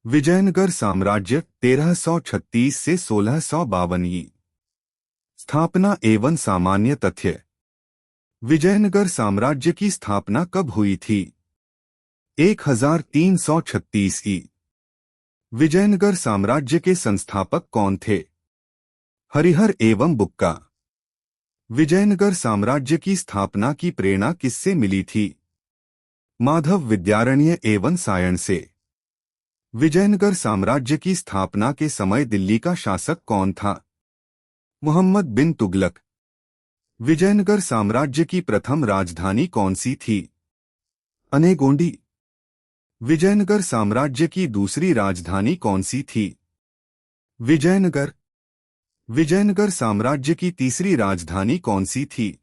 विजयनगर साम्राज्य 1336 से 1652 की स्थापना एवं सामान्य तथ्य। विजयनगर साम्राज्य की स्थापना कब हुई थी? 1336 की। विजयनगर साम्राज्य के संस्थापक कौन थे? हरिहर एवं बुक्का। विजयनगर साम्राज्य की स्थापना की प्रेरणा किससे मिली थी? माधव विद्यारण्य एवं सायण से। विजयनगर साम्राज्य की स्थापना के समय दिल्ली का शासक कौन था? मोहम्मद बिन तुगलक। विजयनगर साम्राज्य की प्रथम राजधानी कौन सी थी? अनेगोंडी। विजयनगर साम्राज्य की दूसरी राजधानी कौन सी थी? विजयनगर। विजयनगर साम्राज्य की तीसरी राजधानी कौन सी थी?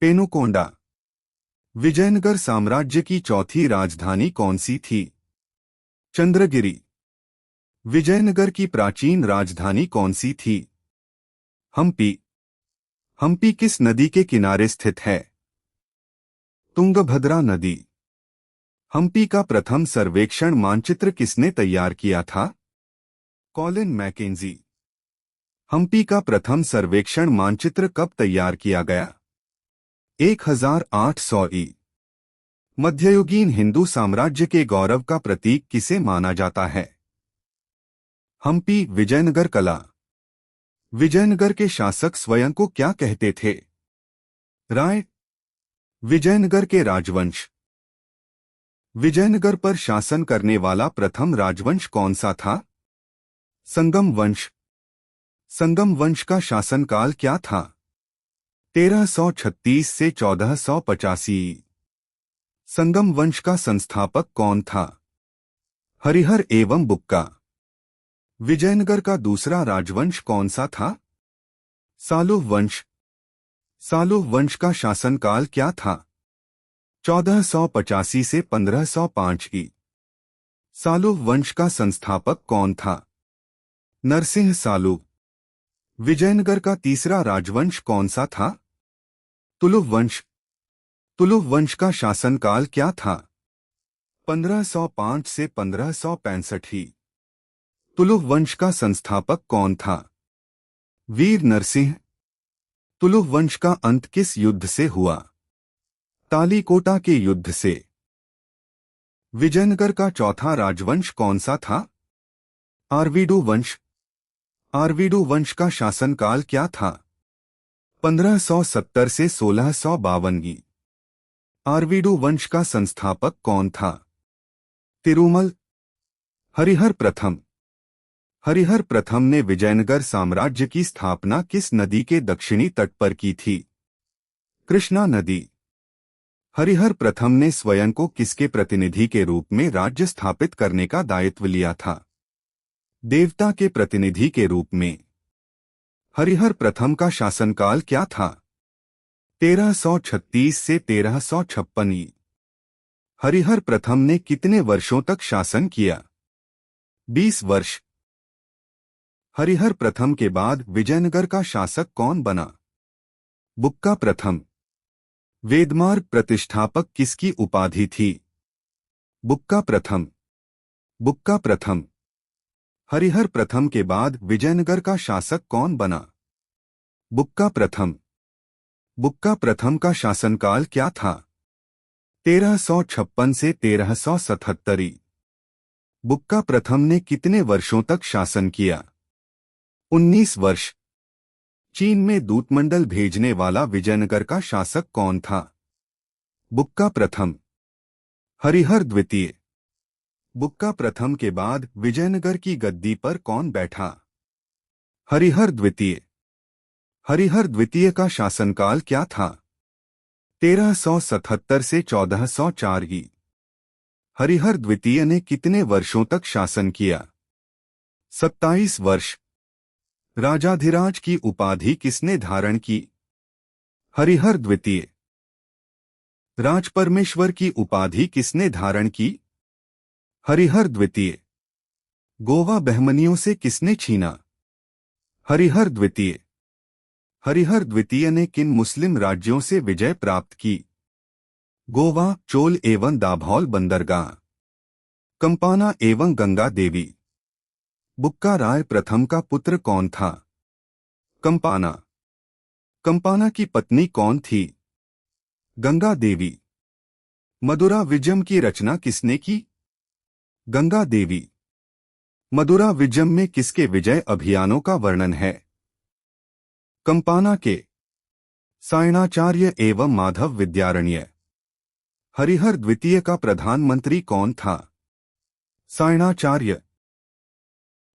पेनुकोंडा। विजयनगर साम्राज्य की चौथी राजधानी कौन सी थी? चंद्रगिरी। विजयनगर की प्राचीन राजधानी कौन सी थी? हम्पी। हम्पी किस नदी के किनारे स्थित है? तुंगभद्रा नदी। हम्पी का प्रथम सर्वेक्षण मानचित्र किसने तैयार किया था? Colin McKenzie. हम्पी का प्रथम सर्वेक्षण मानचित्र कब तैयार किया गया? 1800 ई। मध्ययुगीन हिंदू साम्राज्य के गौरव का प्रतीक किसे माना जाता है? हम्पी विजयनगर कला। विजयनगर के शासक स्वयं को क्या कहते थे? राय। विजयनगर के राजवंश। विजयनगर पर शासन करने वाला प्रथम राजवंश कौन सा था? संगम वंश। संगम वंश का शासनकाल क्या था? 1336 से 1485। संगम वंश का संस्थापक कौन था? हरिहर एवं बुक्का। विजयनगर का दूसरा राजवंश कौन सा था? सालुव वंश। सालुव वंश का शासनकाल क्या था? 1485 से 1505 की। सालुव वंश का संस्थापक कौन था? नरसिंह सालुव। विजयनगर का तीसरा राजवंश कौन सा था? तुलुव वंश। तुलुव वंश का शासनकाल क्या था? 1505 से 1565 ही। तुलुव वंश का संस्थापक कौन था? वीर नरसिंह। तुलुव वंश का अंत किस युद्ध से हुआ? तालीकोटा के युद्ध से। विजयनगर का चौथा राजवंश कौन सा था? आरवीडू वंश। आरवीडू वंश का शासनकाल क्या था? 1570 से 1652 की। आरवीडू वंश का संस्थापक कौन था? तिरुमल। हरिहर प्रथम। हरिहर प्रथम ने विजयनगर साम्राज्य की स्थापना किस नदी के दक्षिणी तट पर की थी? कृष्णा नदी। हरिहर प्रथम ने स्वयं को किसके प्रतिनिधि के रूप में राज्य स्थापित करने का दायित्व लिया था? देवता के प्रतिनिधि के रूप में। हरिहर प्रथम का शासनकाल क्या था? 1336 से 1356 ई। हरिहर प्रथम ने कितने वर्षों तक शासन किया? 20 वर्ष। हरिहर प्रथम के बाद विजयनगर का शासक कौन बना? बुक्का प्रथम। वेदमार्ग प्रतिष्ठापक किसकी उपाधि थी? बुक्का प्रथम। बुक्का प्रथम। हरिहर प्रथम के बाद विजयनगर का शासक कौन बना? बुक्का प्रथम। बुक्का प्रथम का शासनकाल क्या था? 1356 से 1377 ई। बुक्का प्रथम ने कितने वर्षों तक शासन किया? 19 वर्ष। चीन में दूतमंडल भेजने वाला विजयनगर का शासक कौन था? बुक्का प्रथम। हरिहर द्वितीय। बुक्का प्रथम के बाद विजयनगर की गद्दी पर कौन बैठा? हरिहर द्वितीय। हरिहर द्वितीय का शासनकाल क्या था? 1377 से 1404 ई। हरिहर द्वितीय ने कितने वर्षों तक शासन किया? 27 वर्ष। राजाधिराज की उपाधि किसने धारण की? हरिहर द्वितीय। राजपरमेश्वर की उपाधि किसने धारण की? हरिहर द्वितीय। गोवा बहमनियों से किसने छीना? हरिहर द्वितीय। हरिहर द्वितीय ने किन मुस्लिम राज्यों से विजय प्राप्त की? गोवा, चोल एवं दाभौल बंदरगाह। कंपाना एवं गंगा देवी। बुक्का राय प्रथम का पुत्र कौन था? कंपाना। कंपाना की पत्नी कौन थी? गंगा देवी। मदुरा विजयम की रचना किसने की? गंगा देवी। मदुरा विजयम में किसके विजय अभियानों का वर्णन है? कंपाना के। सायणाचार्य एवं माधव विद्यारण्य। हरिहर द्वितीय का प्रधानमंत्री कौन था? सायणाचार्य।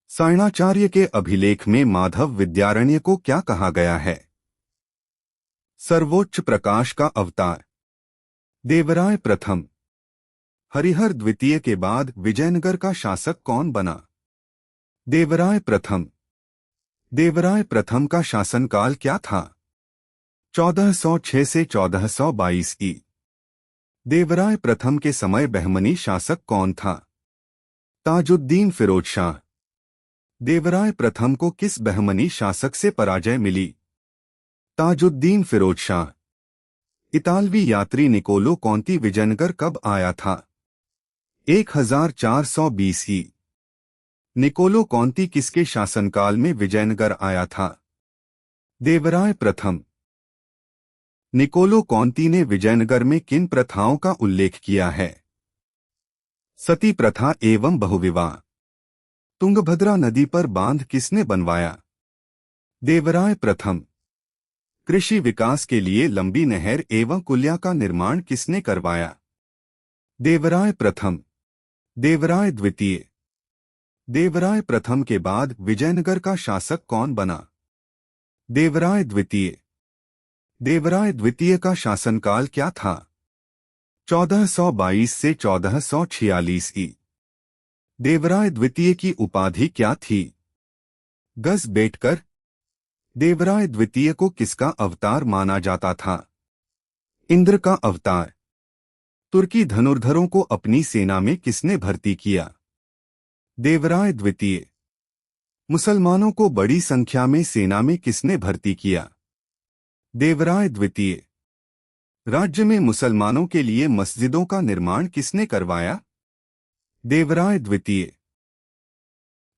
सायणाचार्य के अभिलेख में माधव विद्यारण्य को क्या कहा गया है? सर्वोच्च प्रकाश का अवतार। देवराय प्रथम। हरिहर द्वितीय के बाद विजयनगर का शासक कौन बना? देवराय प्रथम। देवराय प्रथम का शासनकाल क्या था? 1406 से 1422 ई। देवराय प्रथम के समय बहमनी शासक कौन था? ताजुद्दीन फिरोज शाह। देवराय प्रथम को किस बहमनी शासक से पराजय मिली? ताजुद्दीन फिरोज शाह। इतालवी यात्री निकोलो कॉन्ती विजयनगर कब आया था? 1420 ई। निकोलो कॉन्ती किसके शासनकाल में विजयनगर आया था? देवराय प्रथम। निकोलो कॉन्ती ने विजयनगर में किन प्रथाओं का उल्लेख किया है? सती प्रथा एवं बहुविवाह। तुंगभद्रा नदी पर बांध किसने बनवाया? देवराय प्रथम। कृषि विकास के लिए लंबी नहर एवं कुलिया का निर्माण किसने करवाया? देवराय प्रथम। देवराय द्वितीय। देवराय प्रथम के बाद विजयनगर का शासक कौन बना? देवराय द्वितीय। देवराय द्वितीय का शासनकाल क्या था? 1422 से 1446 ई। देवराय द्वितीय की उपाधि क्या थी? गज बेटकर। देवराय द्वितीय को किसका अवतार माना जाता था? इंद्र का अवतार। तुर्की धनुर्धरों को अपनी सेना में किसने भर्ती किया? देवराय द्वितीय। मुसलमानों को बड़ी संख्या में सेना में किसने भर्ती किया? देवराय द्वितीय। राज्य में मुसलमानों के लिए मस्जिदों का निर्माण किसने करवाया? देवराय द्वितीय।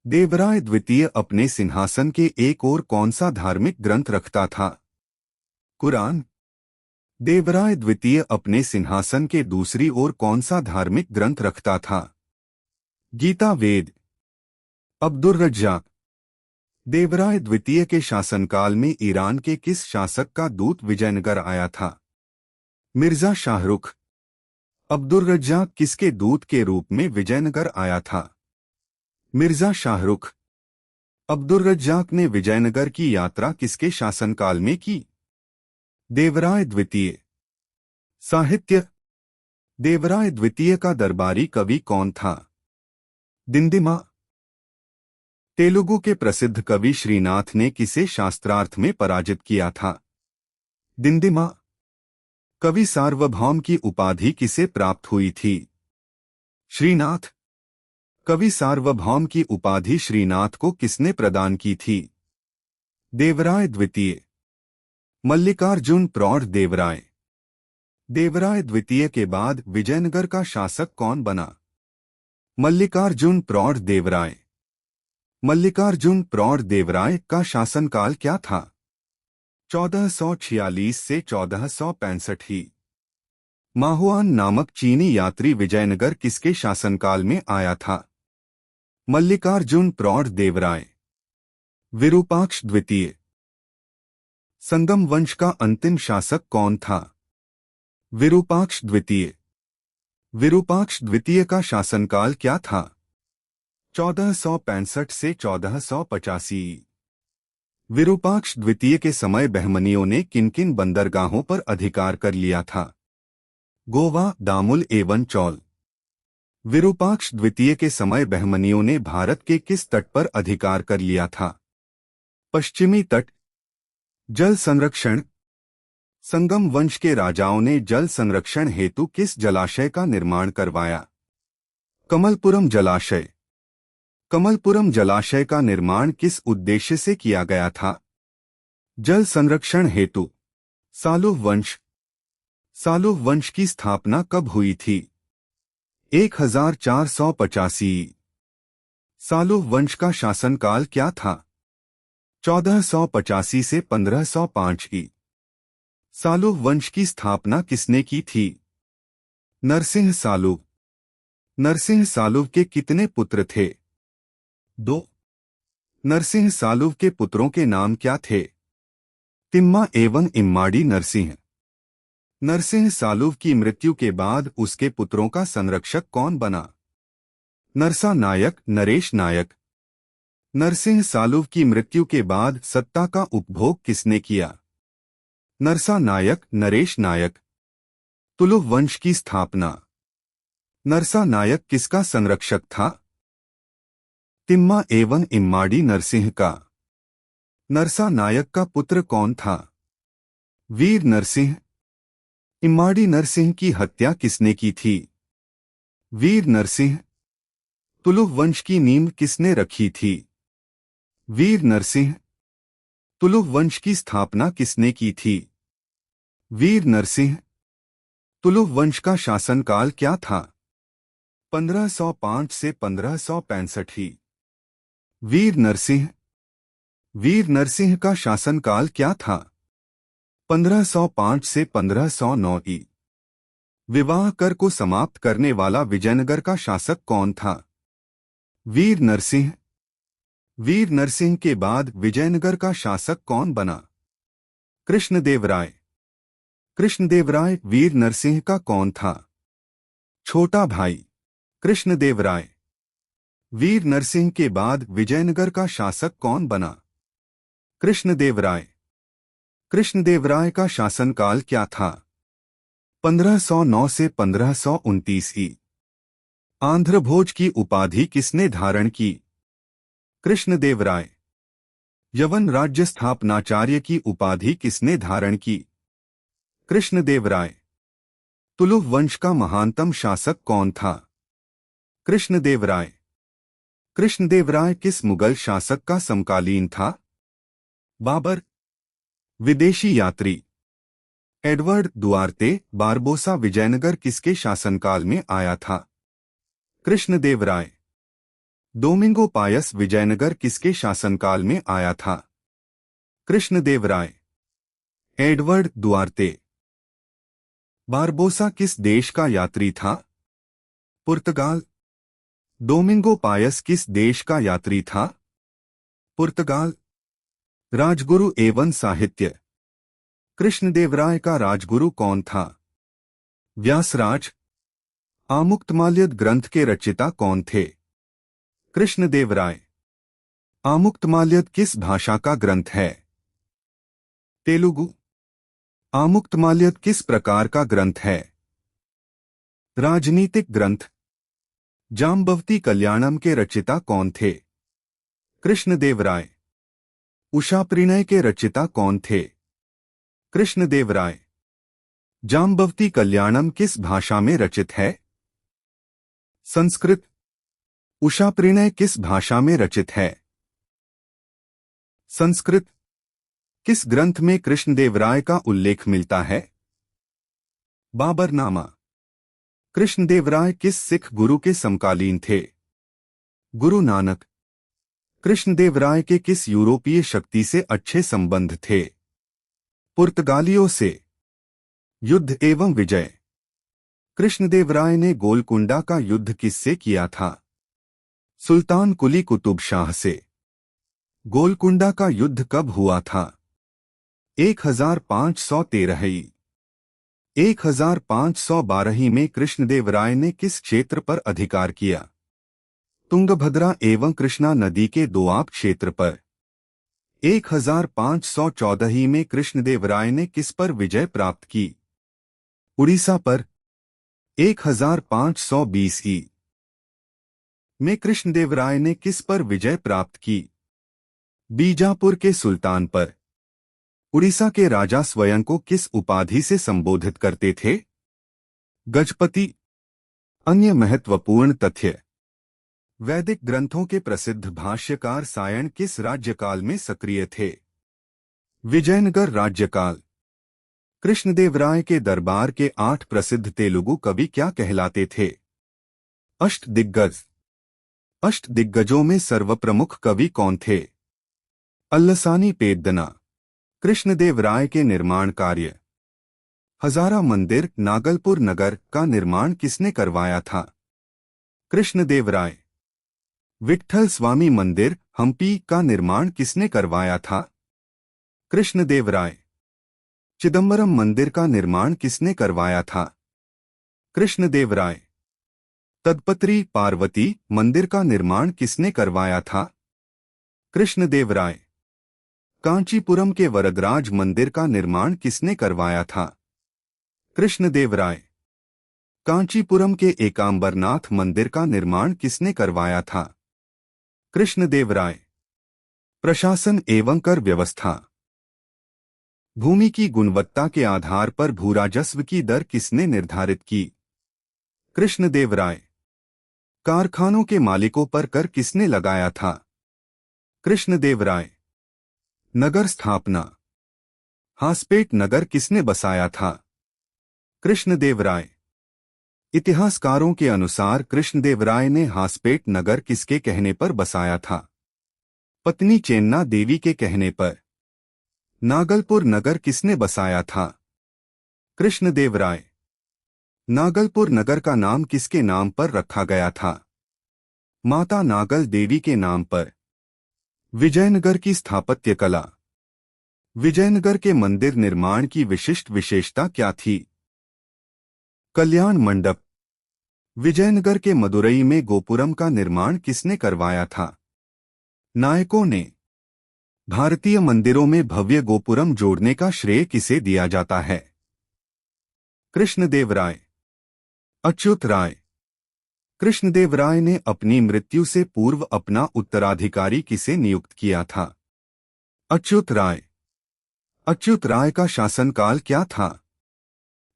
देवराय द्वितीय अपने सिंहासन के एक ओर कौन सा धार्मिक ग्रंथ रखता था? कुरान। देवराय द्वितीय अपने सिंहासन के दूसरी ओर कौन सा धार्मिक ग्रंथ रखता था? गीता वेद। अब्दुर्रज्जाक। देवराय द्वितीय के शासनकाल में ईरान के किस शासक का दूत विजयनगर आया था? मिर्जा शाहरुख। अब्दुर्रज्जाक किसके दूत के रूप में विजयनगर आया था? मिर्जा शाहरुख। अब्दुर्रज्जाक ने विजयनगर की यात्रा किसके शासनकाल में की? देवराय द्वितीय। साहित्य। देवराय द्वितीय का दरबारी कवि कौन था? दिंदिमा। तेलुगु के प्रसिद्ध कवि श्रीनाथ ने किसे शास्त्रार्थ में पराजित किया था? दिंदिमा। कवि सार्वभौम की उपाधि किसे प्राप्त हुई थी? श्रीनाथ। कवि सार्वभौम की उपाधि श्रीनाथ को किसने प्रदान की थी? देवराय द्वितीय। मल्लिकार्जुन प्रौढ़ देवराय। देवराय द्वितीय के बाद विजयनगर का शासक कौन बना? मल्लिकार्जुन प्रौढ़ देवराय। मल्लिकार्जुन प्रौढ़ देवराय का शासनकाल क्या था? 1446 से 1465 ही। माहुआन नामक चीनी यात्री विजयनगर किसके शासनकाल में आया था? मल्लिकार्जुन प्रौढ़ देवराय। विरूपाक्ष द्वितीय। संगम वंश का अंतिम शासक कौन था? विरूपाक्ष द्वितीय। विरूपाक्ष द्वितीय का शासनकाल क्या था? 1465 से 1485। विरूपाक्ष द्वितीय के समय बहमनियों ने किन किन बंदरगाहों पर अधिकार कर लिया था? गोवा, दामुल एवं चौल। विरूपाक्ष द्वितीय के समय बहमनियों ने भारत के किस तट पर अधिकार कर लिया था? पश्चिमी तट। जल संरक्षण। संगम वंश के राजाओं ने जल संरक्षण हेतु किस जलाशय का निर्माण करवाया? कमलपुरम जलाशय। कमलपुरम जलाशय का निर्माण किस उद्देश्य से किया गया था? जल संरक्षण हेतु। सालुव वंश। सालुव वंश की स्थापना कब हुई थी? 1485। सालुव वंश का शासनकाल क्या था? 1485 से 1505 की। सालुव वंश की स्थापना किसने की थी? नरसिंह सालुव। नरसिंह सालुव के कितने पुत्र थे? 2। नरसिंह सालुव के पुत्रों के नाम क्या थे? तिम्मा एवं इम्माड़ी नरसिंह। नरसिंह सालुव की मृत्यु के बाद उसके पुत्रों का संरक्षक कौन बना? नरसा नायक, नरेश नायक। नरसिंह सालुव की मृत्यु के बाद सत्ता का उपभोग किसने किया? नरसा नायक, नरेश नायक। तुलुव वंश की स्थापना। नरसा नायक किसका संरक्षक था? तिम्मा एवं इम्माड़ी नरसिंह का। नरसा नायक का पुत्र कौन था? वीर नरसिंह। इम्माड़ी नरसिंह की हत्या किसने की थी? वीर नरसिंह। तुलुव वंश की नींव किसने रखी थी? वीर नरसिंह। तुलुव वंश की स्थापना किसने की थी? वीर नरसिंह। तुलुव वंश का शासनकाल क्या था? 1505 से 1565। वीर नरसिंह। वीर नरसिंह का शासनकाल क्या था? 1505 से 1509 की। विवाह कर को समाप्त करने वाला विजयनगर का शासक कौन था? वीर नरसिंह। वीर नरसिंह के बाद विजयनगर का शासक कौन बना? कृष्णदेवराय। कृष्णदेवराय वीर नरसिंह का कौन था? छोटा भाई। कृष्णदेवराय। वीर नरसिंह के बाद विजयनगर का शासक कौन बना? कृष्णदेवराय। कृष्णदेवराय का शासनकाल क्या था? 1509 से 1529 की। आंध्रभोज की उपाधि किसने धारण की? कृष्णदेवराय। यवन राज्य स्थापनाचार्य की उपाधि किसने धारण की? कृष्णदेवराय। तुलुव वंश का महानतम शासक कौन था? कृष्णदेवराय। कृष्णदेवराय किस मुगल शासक का समकालीन था? बाबर। विदेशी यात्री। एडवर्ड दुआर्ते बारबोसा विजयनगर किसके शासनकाल में आया था? कृष्णदेवराय। डोमिंगो पायस विजयनगर किसके शासनकाल में आया था? कृष्णदेवराय। Edward Duarte. बारबोसा किस देश का यात्री था? पुर्तगाल। डोमिंगो पायस किस देश का यात्री था? पुर्तगाल। राजगुरु एवं साहित्य। कृष्णदेवराय का राजगुरु कौन था? व्यासराज। आमुक्तमाल्यद ग्रंथ के रचयिता कौन थे? कृष्णदेवराय। आमुक्तमाल्यद किस भाषा का ग्रंथ है? तेलुगु। आमुक्तमाल्यद किस प्रकार का ग्रंथ है? राजनीतिक ग्रंथ। जाम्बवती कल्याणम के रचयिता कौन थे? कृष्णदेवराय। उषाप्रिणय के रचयिता कौन थे? कृष्णदेवराय। जाम्बवती कल्याणम किस भाषा में रचित है? संस्कृत। उषाप्रिणय किस भाषा में रचित है? संस्कृत। किस ग्रंथ में कृष्णदेवराय का उल्लेख मिलता है? बाबरनामा। कृष्णदेवराय किस सिख गुरु के समकालीन थे? गुरु नानक। कृष्णदेवराय के किस यूरोपीय शक्ति से अच्छे संबंध थे? पुर्तगालियों से। युद्ध एवं विजय। कृष्णदेवराय ने गोलकुंडा का युद्ध किससे किया था? सुल्तान कुली कुतुब शाह से। गोलकुंडा का युद्ध कब हुआ था? 1513 ही। 1512 में कृष्णदेवराय ने किस क्षेत्र पर अधिकार किया? तुंगभद्रा एवं कृष्णा नदी के दोआब क्षेत्र पर। 1514 में कृष्णदेवराय ने किस पर विजय प्राप्त की? उड़ीसा पर। 1520 में कृष्णदेवराय ने किस पर विजय प्राप्त की? बीजापुर के सुल्तान पर। उड़ीसा के राजा स्वयं को किस उपाधि से संबोधित करते थे? गजपति। अन्य महत्वपूर्ण तथ्य। वैदिक ग्रंथों के प्रसिद्ध भाष्यकार सायण किस राज्यकाल में सक्रिय थे? विजयनगर राज्यकाल। कृष्णदेवराय के दरबार के 8 प्रसिद्ध तेलुगु कवि क्या कहलाते थे? अष्टदिग्गज। अष्टदिग्गजों में सर्वप्रमुख कवि कौन थे? अल्लसानी पेद्दना। कृष्णदेव राय के निर्माण कार्य। हजारा मंदिर नागलपुर नगर का निर्माण किसने करवाया था? कृष्णदेव राय। विट्ठल स्वामी मंदिर हम्पी का निर्माण किसने करवाया था? कृष्णदेव राय। चिदंबरम मंदिर का निर्माण किसने करवाया था? कृष्णदेव राय। तदपत्री पार्वती मंदिर का निर्माण किसने करवाया था? कृष्णदेव राय। कांचीपुरम के वरदराज मंदिर का निर्माण किसने करवाया था? कृष्णदेव राय। कांचीपुरम के एकांबरनाथ मंदिर का निर्माण किसने करवाया था? कृष्णदेव राय। प्रशासन एवं कर व्यवस्था। भूमि की गुणवत्ता के आधार पर भूराजस्व की दर किसने निर्धारित की? कृष्णदेव राय। कारखानों के मालिकों पर कर किसने लगाया था? कृष्णदेव राय। नगर स्थापना। हासपेट नगर किसने बसाया था? कृष्णदेव राय। इतिहासकारों के अनुसार कृष्णदेव राय ने हासपेट नगर किसके कहने पर बसाया था? पत्नी चेन्ना देवी के कहने पर। नागलपुर नगर किसने बसाया था? कृष्णदेव राय। नागलपुर नगर का नाम किसके नाम पर रखा गया था? माता नागल देवी के नाम पर। विजयनगर की स्थापत्य कला। विजयनगर के मंदिर निर्माण की विशिष्ट विशेषता क्या थी? कल्याण मंडप। विजयनगर के मदुरई में गोपुरम का निर्माण किसने करवाया था? नायकों ने। भारतीय मंदिरों में भव्य गोपुरम जोड़ने का श्रेय किसे दिया जाता है? कृष्णदेव राय। अच्युत राय। कृष्णदेव राय ने अपनी मृत्यु से पूर्व अपना उत्तराधिकारी किसे नियुक्त किया था? अच्युत राय। अच्युत राय का शासनकाल क्या था?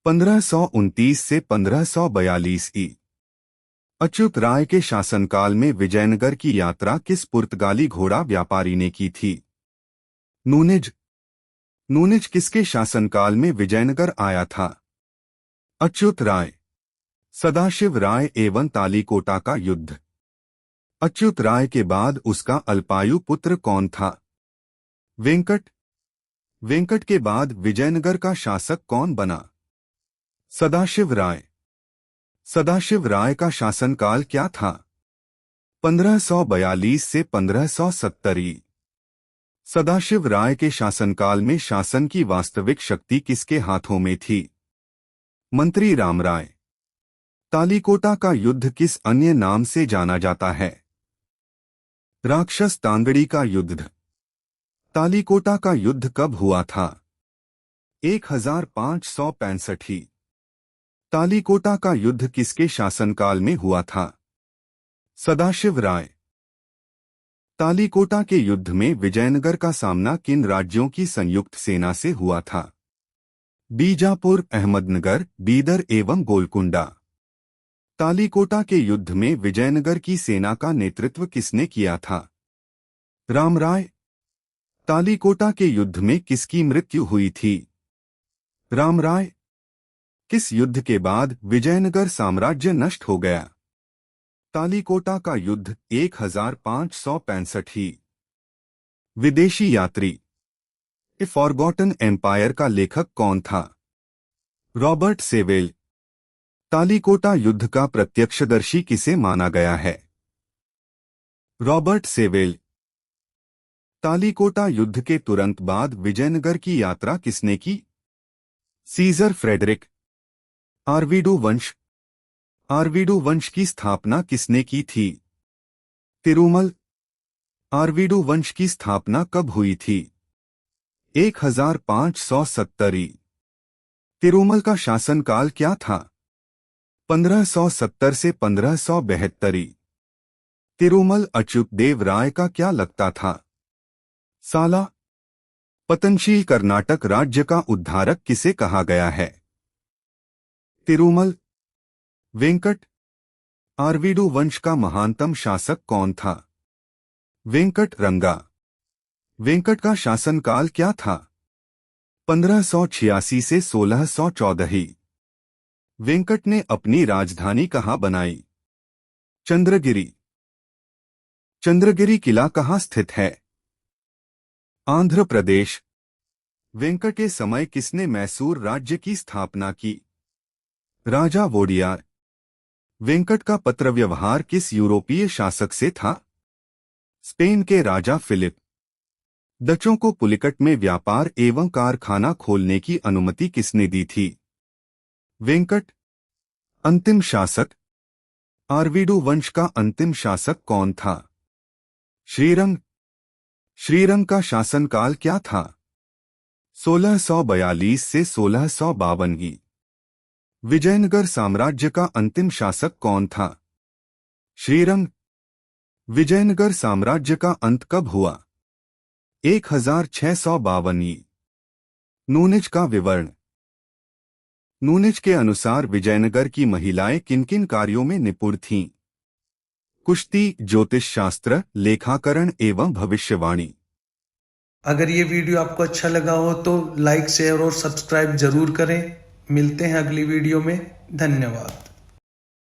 1529 से 1542 ई। अच्युत राय के शासनकाल में विजयनगर की यात्रा किस पुर्तगाली घोड़ा व्यापारी ने की थी? नूनिज। नूनिज किसके शासनकाल में विजयनगर आया था? अच्युत राय। सदाशिव राय एवं तालीकोटा का युद्ध। अच्युत राय के बाद उसका अल्पायु पुत्र कौन था? वेंकट। वेंकट के बाद विजयनगर का शासक कौन बना? सदाशिव राय। सदाशिव राय का शासनकाल क्या था? 1542 से 1570 ई। सदाशिव राय के शासनकाल में शासन की वास्तविक शक्ति किसके हाथों में थी? मंत्री रामराय। तालीकोटा का युद्ध किस अन्य नाम से जाना जाता है? राक्षस तांगड़ी का युद्ध। तालीकोटा का युद्ध कब हुआ था? 1565 ई। तालीकोटा का युद्ध किसके शासनकाल में हुआ था? सदाशिव राय। तालीकोटा के युद्ध में विजयनगर का सामना किन राज्यों की संयुक्त सेना से हुआ था? बीजापुर, अहमदनगर, बीदर एवं गोलकुंडा। तालीकोटा के युद्ध में विजयनगर की सेना का नेतृत्व किसने किया था? रामराय। तालीकोटा के युद्ध में किसकी मृत्यु हुई थी? रामराय। किस युद्ध के बाद विजयनगर साम्राज्य नष्ट हो गया? तालीकोटा का युद्ध 1565 ही। विदेशी यात्री। ए फॉरगॉटन एम्पायर का लेखक कौन था? Robert Sewell. तालीकोटा युद्ध का प्रत्यक्षदर्शी किसे माना गया है? Robert Sewell. तालीकोटा युद्ध के तुरंत बाद विजयनगर की यात्रा किसने की? Scissor Frederick. आर्वीडो वंश। आर्वीडो वंश की स्थापना किसने की थी? तिरुमल। आर्वीडो वंश की स्थापना कब हुई थी? 1570 ई। तिरुमल का शासनकाल क्या था? 1570 से 1572 ई। तिरुमल अच्युत देव राय का क्या लगता था? साला। पतनशील कर्नाटक राज्य का उद्धारक किसे कहा गया है? तिरुमल। वेंकट। आर्वीडो वंश का महानतम शासक कौन था? वेंकट रंगा। वेंकट का शासनकाल क्या था? 1586 से 1614 ही। वेंकट ने अपनी राजधानी कहाँ बनाई? चंद्रगिरी। चंद्रगिरी किला कहाँ स्थित है? आंध्र प्रदेश। वेंकट के समय किसने मैसूर राज्य की स्थापना की? राजा वोडियार। वेंकट का पत्रव्यवहार किस यूरोपीय शासक से था? स्पेन के राजा फिलिप। डचों को पुलिकट में व्यापार एवं कारखाना खोलने की अनुमति किसने दी थी? वेंकट। अंतिम शासक। आरवीडू वंश का अंतिम शासक कौन था? श्रीरंग। श्रीरंग का शासनकाल क्या था? 1642 से 1652। विजयनगर साम्राज्य का अंतिम शासक कौन था? श्रीरंग। विजयनगर साम्राज्य का अंत कब हुआ? 1652। नूनिज का विवरण। नूनिज के अनुसार विजयनगर की महिलाएं किन-किन कार्यों में निपुण थीं? कुश्ती, ज्योतिष शास्त्र, लेखाकरण एवं भविष्यवाणी। अगर ये वीडियो आपको अच्छा लगा हो तो लाइक शेयर और सब्सक्राइब जरूर करें। मिलते हैं अगली वीडियो में। धन्यवाद।